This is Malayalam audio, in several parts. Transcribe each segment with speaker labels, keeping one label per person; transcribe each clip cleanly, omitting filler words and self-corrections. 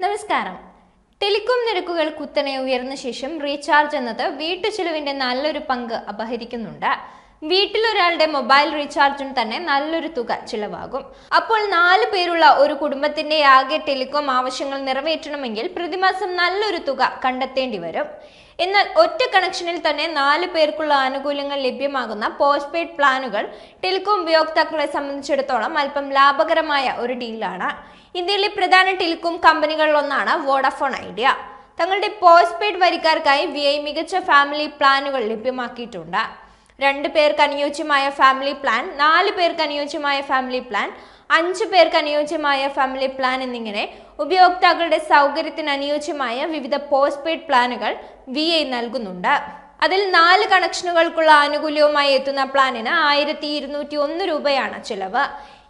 Speaker 1: നമസ്കാരം. ടെലികോം നിരക്കുകൾ കുത്തനെ ഉയർന്ന ശേഷം റീചാർജ് എന്നത് വീട്ടുചെലവിന്റെ നല്ലൊരു പങ്ക് അപഹരിക്കുന്നുണ്ട്. വീട്ടിലൊരാളുടെ മൊബൈൽ റീചാർജിന് തന്നെ നല്ലൊരു തുക ചിലവാകും. അപ്പോൾ 4 പേരുള്ള ഒരു കുടുംബത്തിന്റെ ആകെ ടെലികോം ആവശ്യങ്ങൾ നിറവേറ്റണമെങ്കിൽ പ്രതിമാസം നല്ലൊരു തുക കണ്ടെത്തേണ്ടി വരും. എന്നാൽ ഒറ്റ കണക്ഷനിൽ തന്നെ 4 പേർക്കുള്ള ആനുകൂല്യങ്ങൾ ലഭ്യമാകുന്ന പോസ്റ്റ് പെയ്ഡ് പ്ലാനുകൾ ടെലികോം ഉപയോക്താക്കളെ സംബന്ധിച്ചിടത്തോളം അല്പം ലാഭകരമായ ഒരു ഡീലാണ്. ഇന്ത്യയിലെ പ്രധാന ടെലികോം കമ്പനികളിലൊന്നാണ് വോഡഫോൺ ഐഡിയ. തങ്ങളുടെ പോസ്റ്റ് പെയ്ഡ് വരിക്കാർക്കായി VI മികച്ച ഫാമിലി പ്ലാനുകൾ ലഭ്യമാക്കിയിട്ടുണ്ട്. 2 പേർക്ക് അനുയോജ്യമായ ഫാമിലി പ്ലാൻ, 4 പേർക്ക് അനുയോജ്യമായ ഫാമിലി പ്ലാൻ, 5 പേർക്ക് അനുയോജ്യമായ ഫാമിലി പ്ലാൻ എന്നിങ്ങനെ ഉപയോക്താക്കളുടെ സൗകര്യത്തിന് അനുയോജ്യമായ വിവിധ പോസ്റ്റ് പെയ്ഡ് പ്ലാനുകൾ VI നൽകുന്നുണ്ട്. അതിൽ 4 കണക്ഷനുകൾക്കുള്ള ആനുകൂല്യവുമായി എത്തുന്ന പ്ലാനിന് 1201 രൂപയാണ് ചിലവ്.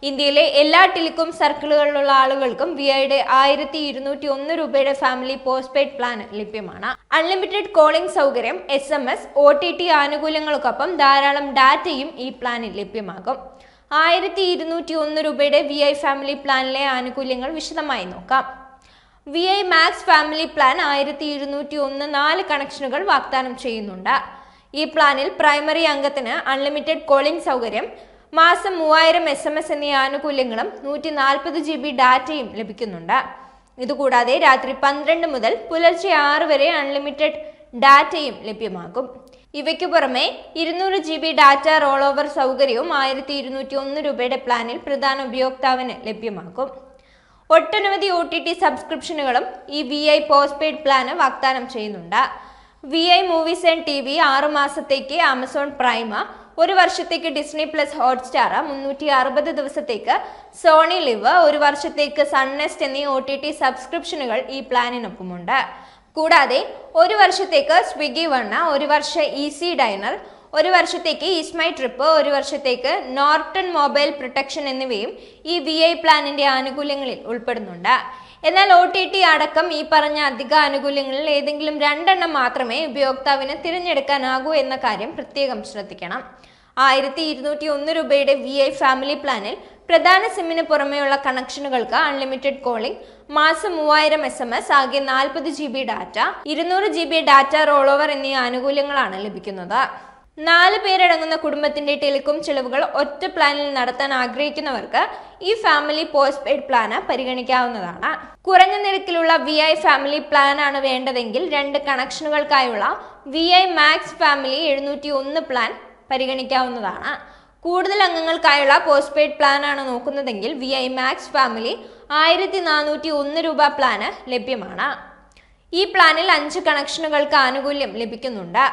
Speaker 1: ഇന്ത്യയിലെ എല്ലാ ടെലികോം സർക്കിളുകളിലുള്ള ആളുകൾക്കും VIയുടെ 1201 രൂപയുടെ ഫാമിലി പോസ്റ്റ് പെയ്ഡ് പ്ലാൻ ലഭ്യമാണ്. അൺലിമിറ്റഡ് കോളിംഗ് സൗകര്യം, SMS, OTT ആനുകൂല്യങ്ങൾക്കൊപ്പം ധാരാളം ഡാറ്റയും ഈ പ്ലാനിൽ ലഭ്യമാകും. 1201 രൂപയുടെ VI ഫാമിലി പ്ലാനിലെ ആനുകൂല്യങ്ങൾ വിശദമായി നോക്കാം. VI മാക്സ് ഫാമിലി പ്ലാൻ 1201 4 കണക്ഷനുകൾ വാഗ്ദാനം ചെയ്യുന്നുണ്ട്. ഈ പ്ലാനിൽ പ്രൈമറി അംഗത്തിന് അൺലിമിറ്റഡ് കോളിംഗ് സൗകര്യം, മാസം 3000 SMS എന്നീ ആനുകൂല്യങ്ങളും 140 GB ഡാറ്റയും ലഭിക്കുന്നുണ്ട്. ഇതുകൂടാതെ രാത്രി 12 മുതൽ പുലർച്ചെ 6 വരെ അൺലിമിറ്റഡ് ഡാറ്റയും ലഭ്യമാകും. ഇവയ്ക്കു പുറമെ 200 GB ഡാറ്റ റോൾ ഓവർ സൗകര്യവും 1201 രൂപയുടെ പ്ലാനിൽ പ്രധാന ഉപയോക്താവിന് ലഭ്യമാക്കും. ഒട്ടനവധി OTT സബ്സ്ക്രിപ്ഷനുകളും ഈ VI പോസ്റ്റ് പെയ്ഡ് പ്ലാന് വാഗ്ദാനം ചെയ്യുന്നുണ്ട്. VI മൂവീസ് ആൻഡ് TV 6 മാസത്തേക്ക് ആമസോൺ പ്രൈം, 1 വർഷത്തേക്ക് ഡിസ്നി പ്ലസ് ഹോട്ട്സ്റ്റാർ, 360 ദിവസത്തേക്ക് സോണി ലിവ്, 1 വർഷത്തേക്ക് സൺനെസ്റ്റ് എന്നീ OTT സബ്സ്ക്രിപ്ഷനുകൾ ഈ പ്ലാനിനൊപ്പമുണ്ട്. കൂടാതെ 1 വർഷത്തേക്ക് സ്വിഗ്ഗി വൺ, 1 വർഷ ഈസി ഡൈനർ, 1 വർഷത്തേക്ക് ഈസ്മൈ ട്രിപ്പ്, 1 വർഷത്തേക്ക് നോർട്ടൺ മൊബൈൽ പ്രൊട്ടക്ഷൻ എന്നിവയും ഈ VI പ്ലാനിന്റെ ആനുകൂല്യങ്ങളിൽ ഉൾപ്പെടുന്നുണ്ട്. എന്നാൽ OTT അടക്കം ഈ പറഞ്ഞ അധിക ആനുകൂല്യങ്ങളിൽ ഏതെങ്കിലും 2 എണ്ണം മാത്രമേ ഉപയോക്താവിന് തിരഞ്ഞെടുക്കാനാകൂ എന്ന കാര്യം പ്രത്യേകം ശ്രദ്ധിക്കണം. 1201 രൂപയുടെ VI ഫാമിലി പ്ലാനിൽ പ്രധാന സിമ്മിന് പുറമെയുള്ള കണക്ഷനുകൾക്ക് അൺലിമിറ്റഡ് കോളിംഗ്, മാസം 3000 SMS, ആകെ 40 GB data, 200 GB data roll over എന്നീ ആനുകൂല്യങ്ങളാണ് ലഭിക്കുന്നത്. 4 പേരടങ്ങുന്ന കുടുംബത്തിന്റെ ടെലികോം ചെലവുകൾ ഒറ്റ പ്ലാനിൽ നടത്താൻ ആഗ്രഹിക്കുന്നവർക്ക് ഈ ഫാമിലി പോസ്റ്റ് പെയ്ഡ് പ്ലാന് പരിഗണിക്കാവുന്നതാണ്. കുറഞ്ഞ നിരക്കിലുള്ള VI ഫാമിലി പ്ലാൻ ആണ് വേണ്ടതെങ്കിൽ 2 കണക്ഷനുകൾക്കായുള്ള VI മാക്സ് ഫാമിലി 701 പ്ലാൻ പരിഗണിക്കാവുന്നതാണ്. കൂടുതൽ അംഗങ്ങൾക്കായുള്ള പോസ്റ്റ് പെയ്ഡ് പ്ലാൻ ആണ് നോക്കുന്നതെങ്കിൽ VI മാക്സ് ഫാമിലി 1401 രൂപ പ്ലാന് ലഭ്യമാണ്. ഈ പ്ലാനിൽ 5 കണക്ഷനുകൾക്ക് ആനുകൂല്യം ലഭിക്കുന്നുണ്ട്.